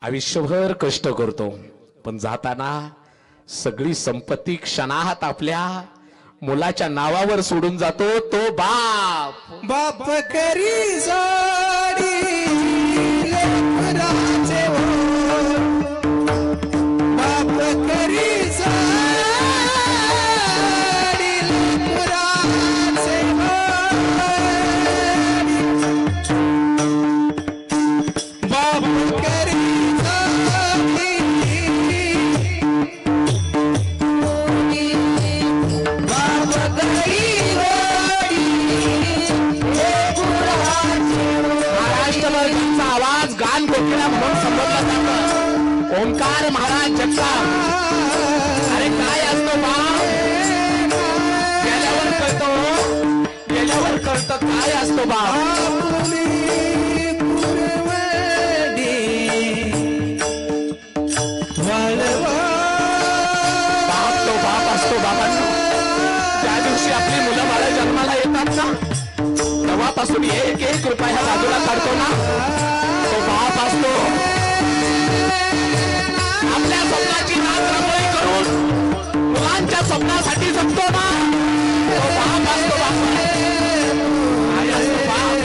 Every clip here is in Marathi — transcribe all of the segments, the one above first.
आयुष्यभर कष्ट करतो पण जाताना सगळी संपत्ती क्षणात आपल्या मुलाच्या नावावर सोडून जातो तो बाप। बाप करी साडी लेकराचे ओर, बाप करी साडी लेकराचे ओर, बाप करी आवाज गान गोखला म्हणून संबोधला जातो ओंकार महाराज जगताप। अरे काय असतो बाप गेल्यावर कळतो, गेल्यावर कळतं काय असतो बाप। बाप तो बाप असतो बाबांनो। ज्या दिवशी आपली मुलं बाळं जन्माला येतात ना तेव्हापासून एक एक रुपया ह्या बाजूला काढतो ना तो बाप असतो। आपल्या स्वप्नाची रात्रमोळी करून मुलांच्या स्वप्नासाठी जगतो ना तो बाप असतो। बाप काय असतो बाप?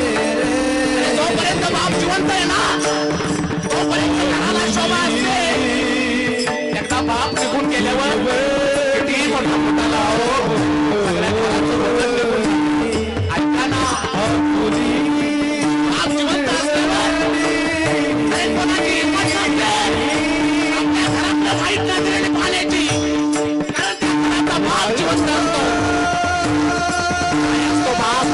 अरे जोपर्यंत बाप जिवंत आहे ना तोपर्यंत घराला शोभा असते। एकदा बाप निघून गेल्यावर कितीही मोठा मोठा लाव सगळ्या घराचं वजन निघून ऐका ना बाप जिवंत असल्यावर कोणाची हिंमत नसते आपल्या घरातलं वाईट नजरेने पाहायची, कारण त्या घरातला बाप जिवंत असतो। काय असतो बाप?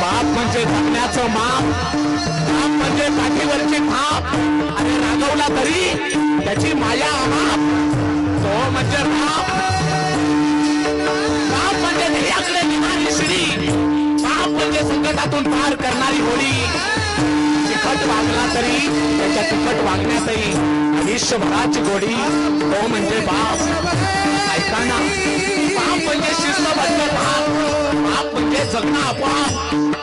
बाप म्हणजे जगण्याचं माप, बाप म्हणजे पाठीवरची थाप। अरे रागवला तरी त्याची माया अमाप, तो म्हणजे बाप। बाप म्हणजे ध्येयाकडे नेणारी शिडी, बाप म्हणजे संकटातून पार करणारी होडी। तिखट वागला तरी त्याच्या तिखट वागण्यातही आयुष्यभराची गोडी, तो म्हणजे बाप। ऐका ना बाप म्हणजे शिस्तबद्ध बाप, बाप म्हणजे जगणं आपोआप।